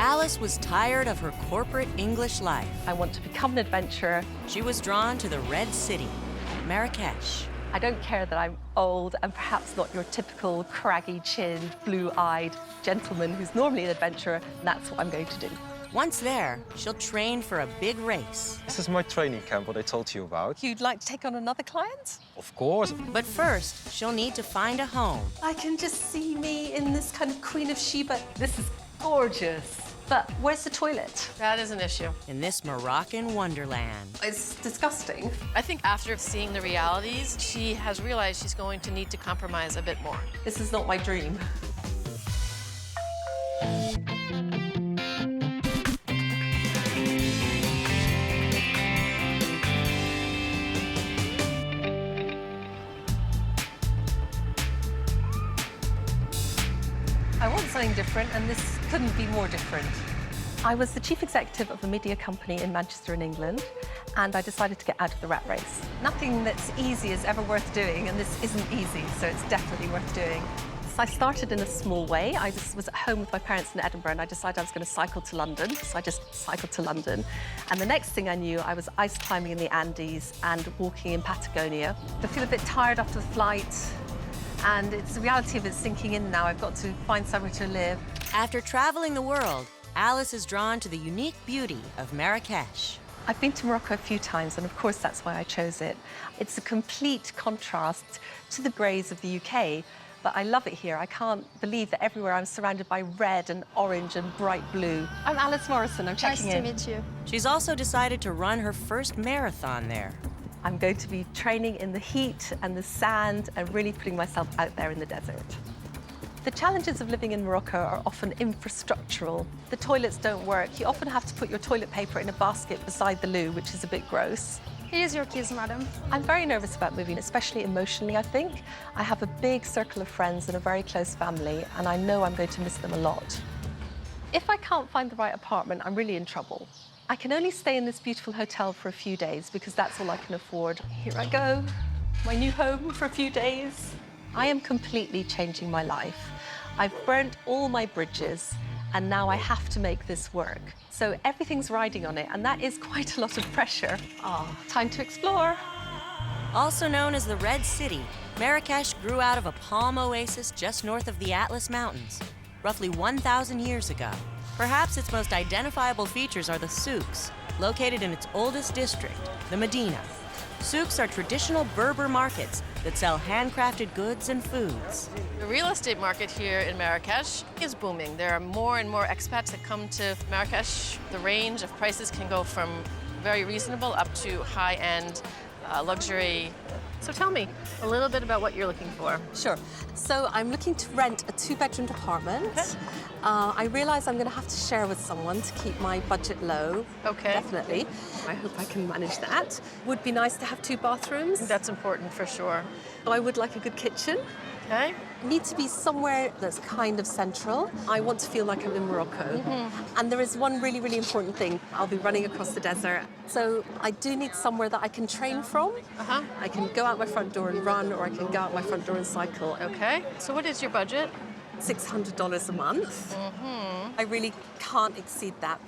Alice was tired of her corporate English life. I want to become an adventurer. She was drawn to the Red City, Marrakech. I don't care that I'm old and perhaps not your typical craggy-chinned, blue-eyed gentleman who's normally an adventurer, and that's what I'm going to do. Once there, she'll train for a big race. This is my training camp, what I told you about. You'd like to take on another client? Of course. But first, she'll need to find a home. I can just see me in this kind of Queen of Sheba. This is gorgeous. But where's the toilet? That is an issue. In this Moroccan wonderland. It's disgusting. I think after seeing the realities, she has realized she's going to need to compromise a bit more. This is not my dream. I want something different, and this couldn't be more different. I was the chief executive of a media company in Manchester in England, and I decided to get out of the rat race. Nothing that's easy is ever worth doing, and this isn't easy, so it's definitely worth doing. So I started in a small way. I just was at home with my parents in Edinburgh, and I decided I was going to cycle to London, so I just cycled to London. And the next thing I knew, I was ice climbing in the Andes and walking in Patagonia. I feel a bit tired after the flight, and it's the reality of it sinking in now. I've got to find somewhere to live. After traveling the world, Alice is drawn to the unique beauty of Marrakech. I've been to Morocco a few times, and of course that's why I chose it. It's a complete contrast to the greys of the UK, but I love it here. I can't believe that everywhere I'm surrounded by red and orange and bright blue. I'm Alice Morrison, I'm checking in. Nice to meet you. She's also decided to run her first marathon there. I'm going to be training in the heat and the sand and really putting myself out there in the desert. The challenges of living in Morocco are often infrastructural. The toilets don't work. You often have to put your toilet paper in a basket beside the loo, which is a bit gross. Here's your keys, madam. I'm very nervous about moving, especially emotionally, I think. I have a big circle of friends and a very close family, and I know I'm going to miss them a lot. If I can't find the right apartment, I'm really in trouble. I can only stay in this beautiful hotel for a few days because that's all I can afford. Here I go, my new home for a few days. I am completely changing my life. I've burnt all my bridges, and now I have to make this work. So everything's riding on it, and that is quite a lot of pressure. Time to explore. Also known as the Red City, Marrakech grew out of a palm oasis just north of the Atlas Mountains, roughly 1,000 years ago. Perhaps its most identifiable features are the souks, located in its oldest district, the Medina. Souks are traditional Berber markets that sell handcrafted goods and foods. The real estate market here in Marrakech is booming. There are more and more expats that come to Marrakech. The range of prices can go from very reasonable up to high-end luxury. So tell me a little bit about what you're looking for. Sure. So I'm looking to rent a two-bedroom apartment. Okay. I realize I'm going to have to share with someone to keep my budget low. Okay. Definitely. I hope I can manage that. Would be nice to have 2 bathrooms. That's important for sure. I would like a good kitchen. Okay. Need to be somewhere that's kind of central. I want to feel like I'm in Morocco. And there is one really, really important thing. I'll be running across the desert. So I do need somewhere that I can train from. I can go out my front door and run, or I can go out my front door and cycle. Okay. So what is your budget? $600 a month. I really can't exceed that.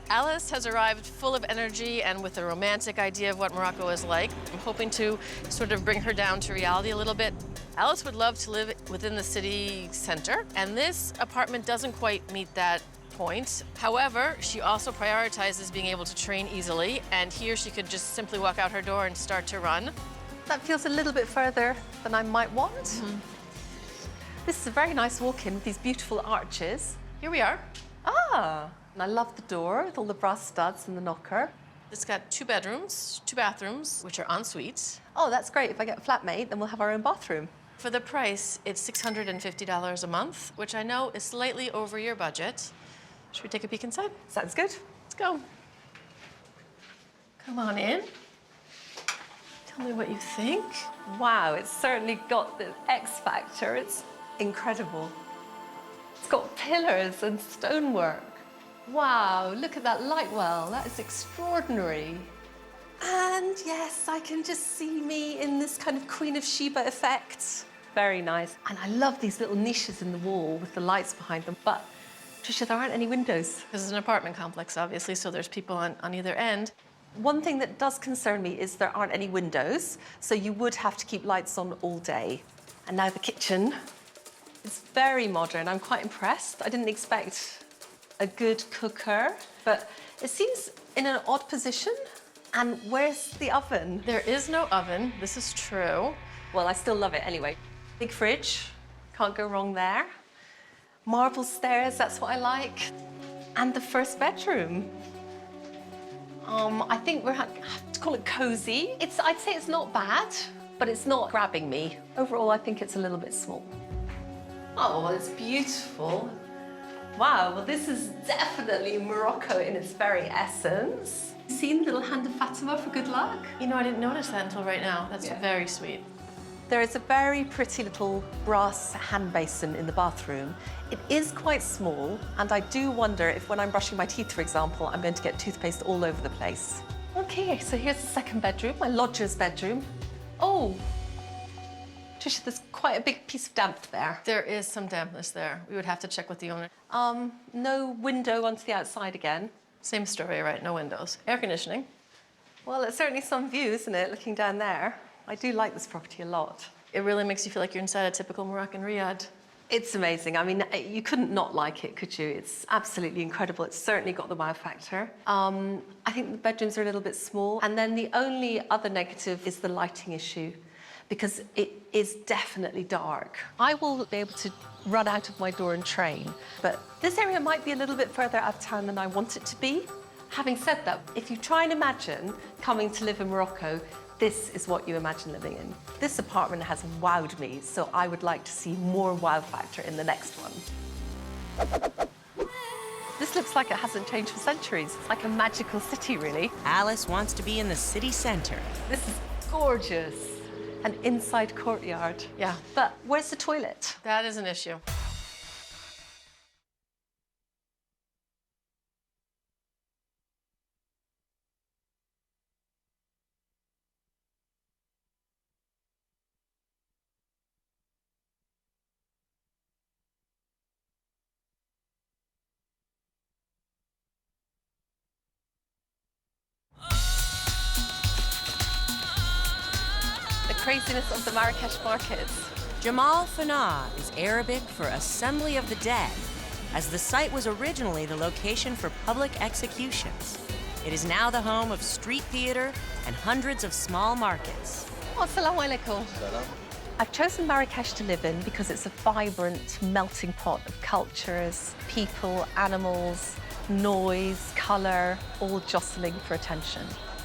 Alice has arrived full of energy and with a romantic idea of what Morocco is like. I'm hoping to sort of bring her down to reality a little bit. Alice would love to live within the city center, and this apartment doesn't quite meet that point. However, she also prioritizes being able to train easily, and here she could just simply walk out her door and start to run. That feels a little bit further than I might want. This is a very nice walk-in with these beautiful arches. Here we are. And I love the door with all the brass studs and the knocker. It's got 2 bedrooms, 2 bathrooms, which are en suites. Oh, that's great. If I get a flatmate, then we'll have our own bathroom. For the price, it's $650 a month, which I know is slightly over your budget. Should we take a peek inside? Sounds good. Let's go. Come on in. Tell me what you think. Wow, it's certainly got the X factor. It's incredible. It's got pillars and stonework. Wow, look at that light well. That is extraordinary. And yes, I can just see me in this kind of Queen of Sheba effect. Very nice. And I love these little niches in the wall with the lights behind them. But Patricia, there aren't any windows. This is an apartment complex, obviously, so there's people on either end. One thing that does concern me is there aren't any windows, so you would have to keep lights on all day. And now the kitchen. It's very modern. I'm quite impressed. I didn't expect a good cooker, but it seems in an odd position. And where's the oven? There is no oven. This is true. Well, I still love it anyway. Big fridge, can't go wrong there. Marble stairs, that's what I like. And the first bedroom. I think we have to call it cozy. I'd say it's not bad, but it's not grabbing me. Overall, I think it's a little bit small. Oh, well, it's beautiful. Wow, well, this is definitely Morocco in its very essence. Seen the little hand of Fatima for good luck? You know, I didn't notice that until right now. That's very sweet. There is a very pretty little brass hand basin in the bathroom. It is quite small, and I do wonder if when I'm brushing my teeth, for example, I'm going to get toothpaste all over the place. Okay, so here's the second bedroom, my lodger's bedroom. Oh, Tricia, there's quite a big piece of damp there. There is some dampness there. We would have to check with the owner. No window onto the outside again. Same story, right? No windows. Air conditioning. Well, it's certainly some view, isn't it, looking down there? I do like this property a lot. It really makes you feel like you're inside a typical Moroccan riad. It's amazing. I mean, you couldn't not like it, could you? It's absolutely incredible. It's certainly got the wow factor. I think the bedrooms are a little bit small. And then the only other negative is the lighting issue, because it is definitely dark. I will be able to run out of my door and train, but this area might be a little bit further out of town than I want it to be. Having said that, if you try and imagine coming to live in Morocco, this is what you imagine living in. This apartment has wowed me, so I would like to see more wow factor in the next one. This looks like it hasn't changed for centuries. It's like a magical city, really. Alice wants to be in the city center. This is gorgeous. An inside courtyard. Yeah. But where's the toilet? That is an issue. Craziness of the Marrakech markets. Jamal Fana is Arabic for Assembly of the Dead, as the site was originally the location for public executions. It is now the home of street theater and hundreds of small markets. Oh, assalamu alaikum. I've chosen Marrakech to live in because it's a vibrant melting pot of cultures, people, animals, noise, colour, all jostling for attention.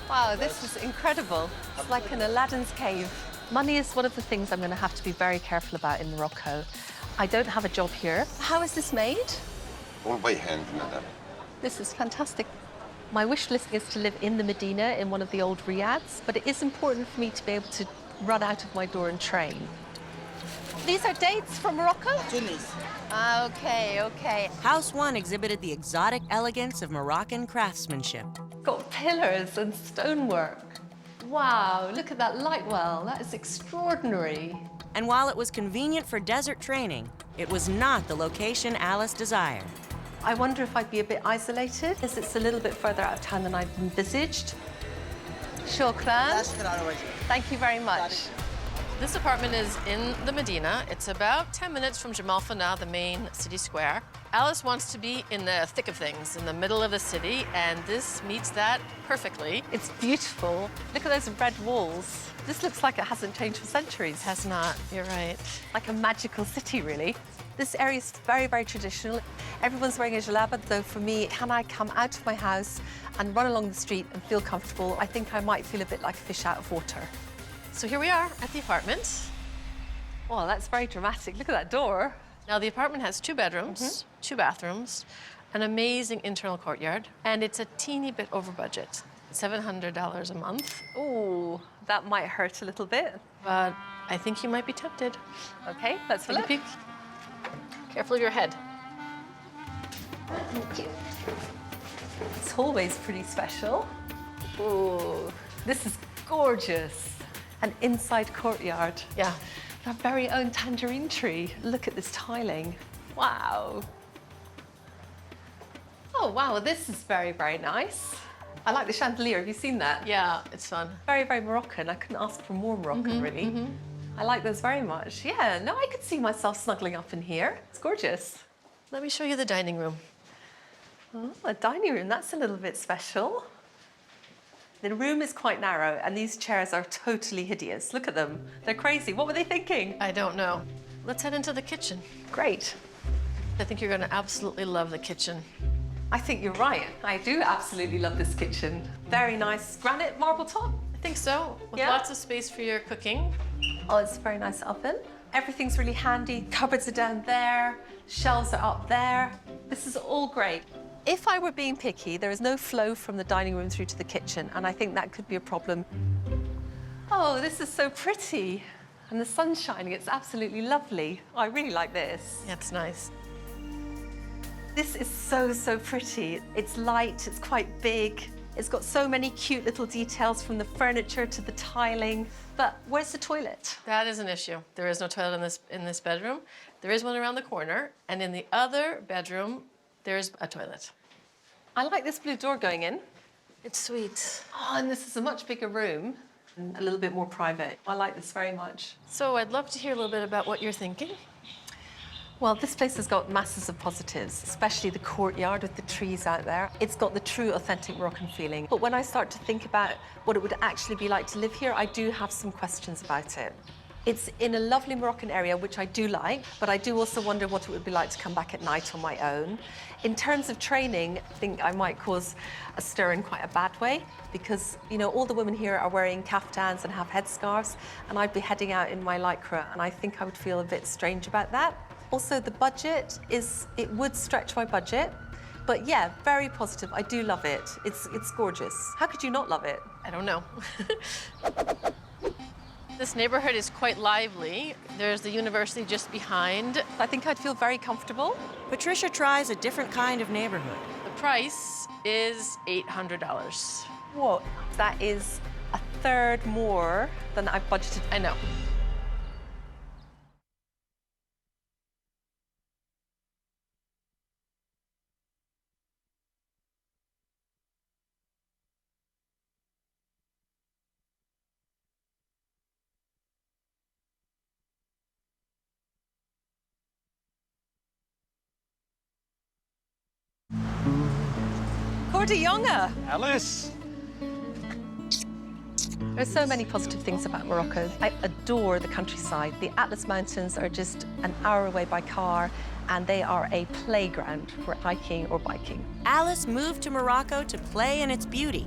Wow, this is incredible. It's like an Aladdin's cave. Money is one of the things I'm going to have to be very careful about in Morocco. I don't have a job here. How is this made? All by hand, madam. This is fantastic. My wish list is to live in the Medina in one of the old riads, but it is important for me to be able to run out of my door and train. These are dates from Morocco? Tunis. Okay, okay. House 1 exhibited the exotic elegance of Moroccan craftsmanship. Got pillars and stonework. Wow, look at that light well. That is extraordinary. And while it was convenient for desert training, it was not the location Alice desired. I wonder if I'd be a bit isolated, as it's a little bit further out of town than I'd envisaged. Shukran. Thank you very much. This apartment is in the Medina. It's about 10 minutes from Jamal Fana, the main city square. Alice wants to be in the thick of things, in the middle of the city, and this meets that perfectly. It's beautiful. Look at those red walls. This looks like it hasn't changed for centuries. Has not, you're right. Like a magical city, really. This area is very, very traditional. Everyone's wearing a jalaba, though for me, can I come out of my house and run along the street and feel comfortable? I think I might feel a bit like a fish out of water. So here we are at the apartment. Oh, that's very dramatic. Look at that door. Now, the apartment has 2 bedrooms, 2 bathrooms, an amazing internal courtyard, and it's a teeny bit over budget, $700 a month. Ooh, that might hurt a little bit. But I think you might be tempted. Okay, let's Take a look. peek. Careful of your head. Thank you. This hallway's pretty special. Ooh, this is gorgeous. An inside courtyard. Yeah. Our very own tangerine tree. Look at this tiling. Wow. Oh, wow, this is very, very nice. I like the chandelier. Have you seen that? Yeah, it's fun. Very, very Moroccan. I couldn't ask for more Moroccan, really. I like those very much. Yeah, no, I could see myself snuggling up in here. It's gorgeous. Let me show you the dining room. Oh, a dining room, that's a little bit special. The room is quite narrow and these chairs are totally hideous. Look at them. They're crazy. What were they thinking? I don't know. Let's head into the kitchen. Great. I think you're going to absolutely love the kitchen. I think you're right. I do absolutely love this kitchen. Very nice granite marble top. I think so, with Yeah. lots of space for your cooking. Oh, it's a very nice oven. Everything's really handy. Cupboards are down there. Shelves are up there. This is all great. If I were being picky, there is no flow from the dining room through to the kitchen, and I think that could be a problem. Oh, this is so pretty. And the sun's shining. It's absolutely lovely. I really like this. Yeah, it's nice. This is so, so pretty. It's light, it's quite big. It's got so many cute little details from the furniture to the tiling. But where's the toilet? That is an issue. There is no toilet in this bedroom. There is one around the corner, and in the other bedroom, there's a toilet. I like this blue door going in. It's sweet. Oh, and this is a much bigger room and a little bit more private. I like this very much. So I'd love to hear a little bit about what you're thinking. Well, this place has got masses of positives, especially the courtyard with the trees out there. It's got the true, authentic Moroccan feeling. But when I start to think about what it would actually be like to live here, I do have some questions about it. It's in a lovely Moroccan area, which I do like, but I do also wonder what it would be like to come back at night on my own. In terms of training, I think I might cause a stir in quite a bad way because, you know, all the women here are wearing kaftans and have headscarves, and I'd be heading out in my lycra, and I think I would feel a bit strange about that. Also, the budget it would stretch my budget, but yeah, very positive. I do love it. It's gorgeous. How could you not love it? I don't know. This neighborhood is quite lively. There's the university just behind. I think I'd feel very comfortable. Patricia tries a different kind of neighborhood. The price is $800. What? That is a third more than I've budgeted. I know. Cordy Younger. Alice! There's so many positive things about Morocco. I adore the countryside. The Atlas Mountains are just an hour away by car, and they are a playground for hiking or biking. Alice moved to Morocco to play in its beauty,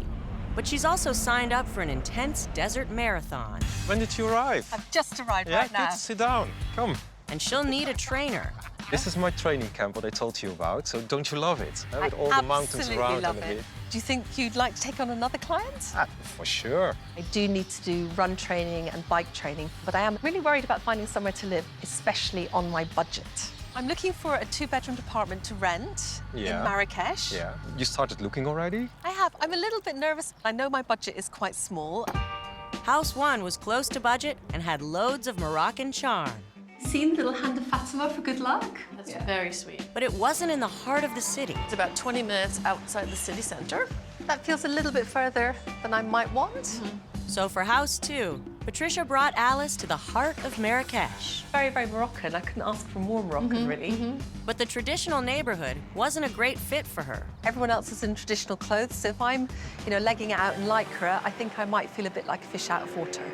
but she's also signed up for an intense desert marathon. When did you arrive? I've just arrived Yeah, right now. good. Sit down. Come. And she'll need a trainer. This is my training camp, what I told you about. So don't you love it? With all the mountains absolutely around love and it. bit. Do you think you'd like to take on another client? For sure. I do need to do run training and bike training, but I am really worried about finding somewhere to live, especially on my budget. I'm looking for a 2-bedroom apartment to rent in Marrakech. Yeah. You started looking already? I have. I'm a little bit nervous. I know my budget is quite small. House 1 was close to budget and had loads of Moroccan charm. Seen the little hand of Fatima for good luck? That's very sweet. But it wasn't in the heart of the city. It's about 20 minutes outside the city center. That feels a little bit further than I might want. So for House 2, Patricia brought Alice to the heart of Marrakech. Very, very Moroccan. I couldn't ask for more Moroccan, really. But the traditional neighborhood wasn't a great fit for her. Everyone else is in traditional clothes, so if I'm, you know, legging it out in lycra, I think I might feel a bit like a fish out of water.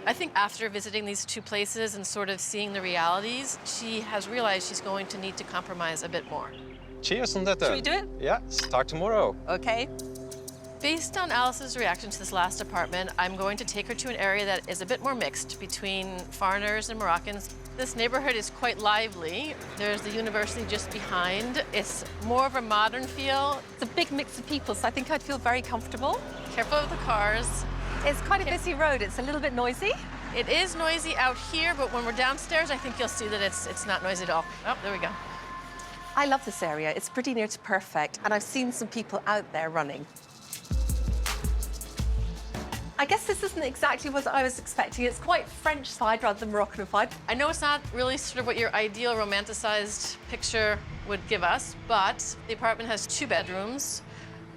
I think after visiting these two places and sort of seeing the realities, she has realized she's going to need to compromise a bit more. Cheers on that then. Should we do it? Yeah, start tomorrow. Okay. Based on Alice's reaction to this last apartment, I'm going to take her to an area that is a bit more mixed between foreigners and Moroccans. This neighborhood is quite lively. There's the university just behind. It's more of a modern feel. It's a big mix of people, so I think I'd feel very comfortable. Careful of the cars. It's quite a busy road. It's a little bit noisy. It is noisy out here, but when we're downstairs, I think you'll see that it's not noisy at all. Oh, there we go. I love this area. It's pretty near to perfect, and I've seen some people out there running. I guess this isn't exactly what I was expecting. It's quite French side rather than Moroccan vibe. I know it's not really sort of what your ideal romanticized picture would give us, but the apartment has 2 bedrooms.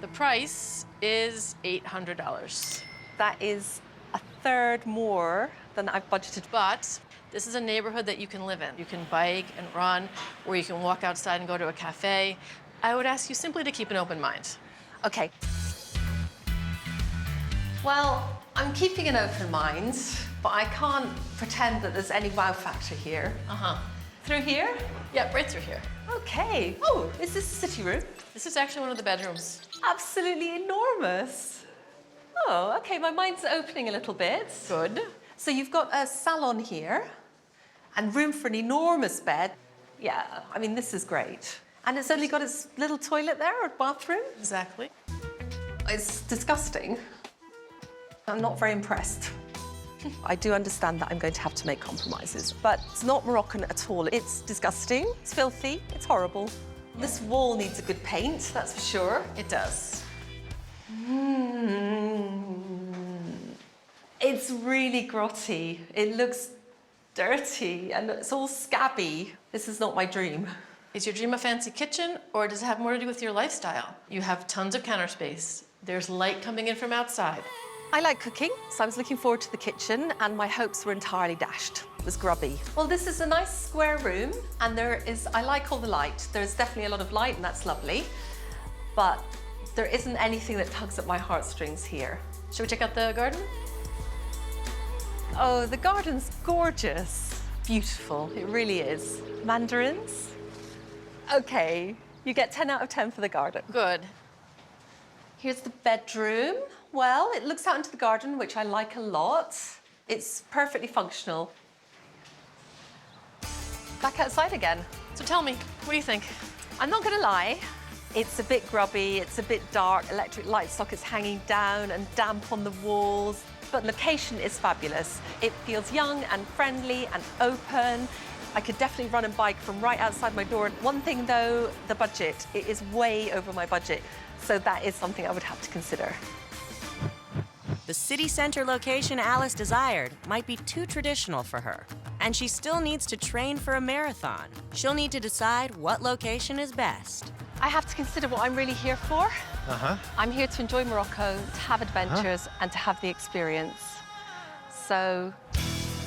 The price is $800. That is a third more than I've budgeted. But this is a neighborhood that you can live in. You can bike and run, or you can walk outside and go to a cafe. I would ask you simply to keep an open mind. Okay. Well, I'm keeping an open mind, but I can't pretend that there's any wow factor here. Through here? Yep, right through here. Okay. Oh, is this a city room? This is actually one of the bedrooms. Absolutely enormous. Oh, okay, my mind's opening a little bit. Good. So you've got a salon here and room for an enormous bed. Yeah, I mean, this is great. And it's only got its little toilet there or bathroom. Exactly. It's disgusting. I'm not very impressed. I do understand that I'm going to have to make compromises, but it's not Moroccan at all. It's disgusting, it's filthy, it's horrible. This wall needs a good paint, that's for sure. It does. It's really grotty. It looks dirty and it's all scabby. This is not my dream. Is your dream a fancy kitchen, or does it have more to do with your lifestyle? You have tons of counter space. There's light coming in from outside. I like cooking, so I was looking forward to the kitchen, and my hopes were entirely dashed. It was grubby. Well, this is a nice square room, and I like all the light. There's definitely a lot of light, and that's lovely. But there isn't anything that tugs at my heartstrings here. Should we check out the garden? Oh, the garden's gorgeous. Beautiful, it really is. Mandarins? Okay, you get 10 out of 10 for the garden. Good. Here's the bedroom. Well, it looks out into the garden, which I like a lot. It's perfectly functional. Back outside again. So tell me, what do you think? I'm not gonna lie, it's a bit grubby, it's a bit dark, electric light sockets hanging down and damp on the walls, but location is fabulous. It feels young and friendly and open. I could definitely run and bike from right outside my door. One thing though, the budget. It is way over my budget, so that is something I would have to consider. The city center location Alice desired might be too traditional for her, and she still needs to train for a marathon. She'll need to decide what location is best. I have to consider what I'm really here for. I'm here to enjoy Morocco, to have adventures, and to have the experience. So,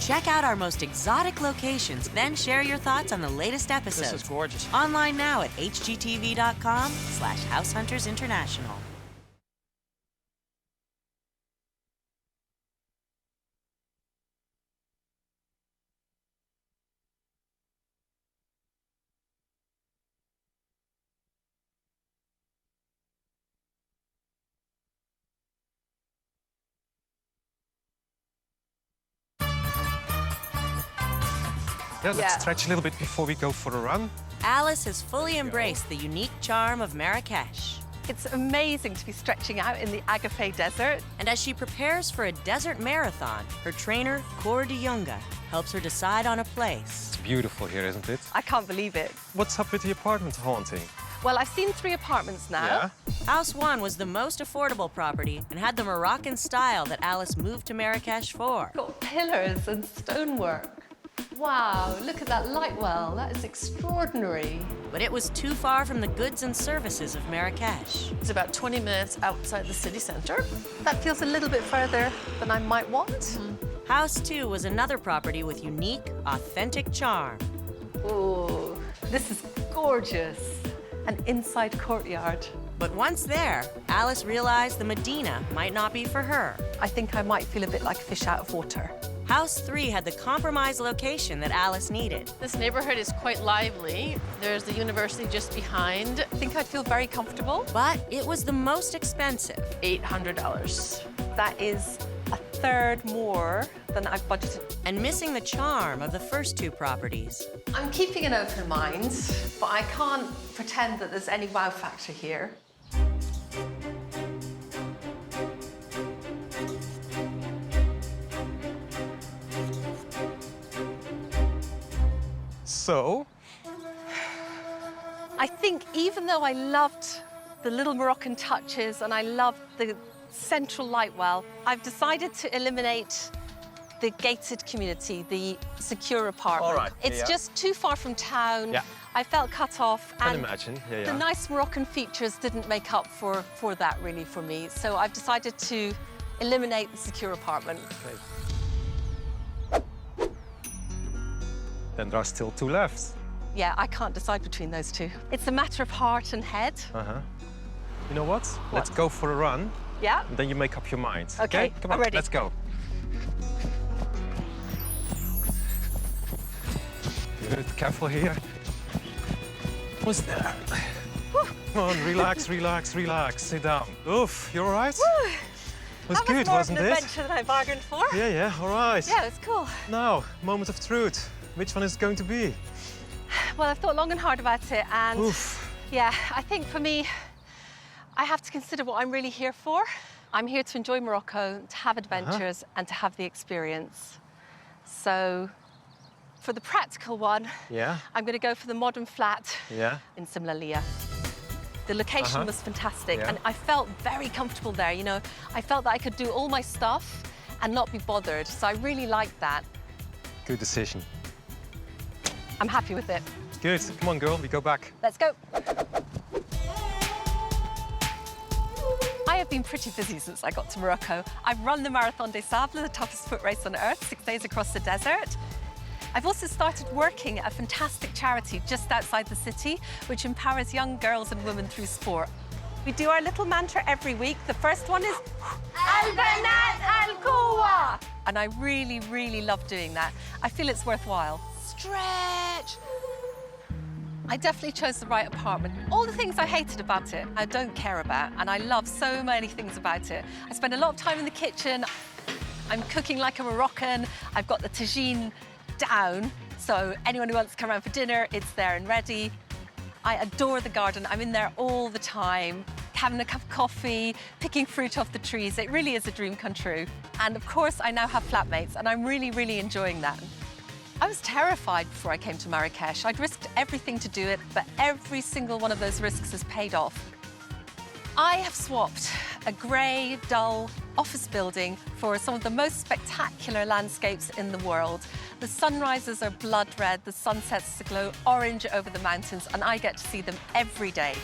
Check out our most exotic locations, then share your thoughts on the latest episodes. This is gorgeous. Online now at hgtv.com/HouseHuntersInternational. Yeah, let's stretch a little bit before we go for a run. Alice has fully embraced the unique charm of Marrakech. it's amazing to be stretching out in the Agafay Desert. And as she prepares for a desert marathon, her trainer, Cor de Jonge, helps her decide on a place. It's beautiful here, isn't it? I can't believe it. What's up with the apartment haunting? Well, I've seen 3 apartments now. Yeah? House 1 was the most affordable property and had the Moroccan style that Alice moved to Marrakech for. Got pillars and stonework. Wow, look at that light well. That is extraordinary. But it was too far from the goods and services of Marrakech. It's about 20 minutes outside the city center. That feels a little bit further than I might want. House 2 was another property with unique, authentic charm. Oh, this is gorgeous. An inside courtyard. But once there, Alice realized the Medina might not be for her. I think I might feel a bit like a fish out of water. House 3 had the compromised location that Alice needed. This neighborhood is quite lively. There's the university just behind. I think I'd feel very comfortable. But it was the most expensive. $800. That is a third more than I've budgeted. And missing the charm of the first 2 properties. I'm keeping an open mind, but I can't pretend that there's any wow factor here. So? I think even though I loved the little Moroccan touches and I loved the central light well, I've decided to eliminate the gated community, the secure apartment. All right, It's yeah. just too far from town. Yeah. I felt cut off. Can and imagine. Yeah, the nice Moroccan features didn't make up for that really for me. So I've decided to eliminate the secure apartment. Then there are still 2 left. Yeah, I can't decide between those two. It's a matter of heart and head. You know what? Let's go for a run, Yeah? and then you make up your mind. Okay, Come I'm on, ready. let's go. Good, careful here. What's there? Come on, relax, relax, relax. Sit down. Oof, you all right? It was good, wasn't more of an it? adventure than I bargained for. Yeah, yeah, all right. Yeah, it's cool. Now, moment of truth. Which one is it going to be? Well, I've thought long and hard about it, and Oof. yeah, I think for me, I have to consider what I'm really here for. I'm here to enjoy Morocco, to have adventures, and to have the experience. So, for the practical one, Yeah, I'm going to go for the modern flat yeah. in Simlalia. The location was fantastic, Yeah. and I felt very comfortable there. You know, I felt that I could do all my stuff and not be bothered. So I really liked that. Good decision. I'm happy with it. Good. Come on, girl, we go back. Let's go. I have been pretty busy since I got to Morocco. I've run the Marathon des Sables, the toughest foot race on earth, 6 days across the desert. I've also started working at a fantastic charity just outside the city, which empowers young girls and women through sport. We do our little mantra every week. The first one is Al-Banat Al-Quwa. And I really, really love doing that. I feel it's worthwhile. Stretch. I definitely chose the right apartment. All the things I hated about it, I don't care about, and I love so many things about it. I spend a lot of time in the kitchen. I'm cooking like a Moroccan. I've got the tagine down, so anyone who wants to come around for dinner, it's there and ready. I adore the garden. I'm in there all the time, having a cup of coffee, picking fruit off the trees. It really is a dream come true. And of course, I now have flatmates, and I'm really, really enjoying that. I was terrified before I came to Marrakech. I'd risked everything to do it, but every single one of those risks has paid off. I have swapped a grey, dull office building for some of the most spectacular landscapes in the world. The sunrises are blood red, the sunsets glow orange over the mountains, and I get to see them every day.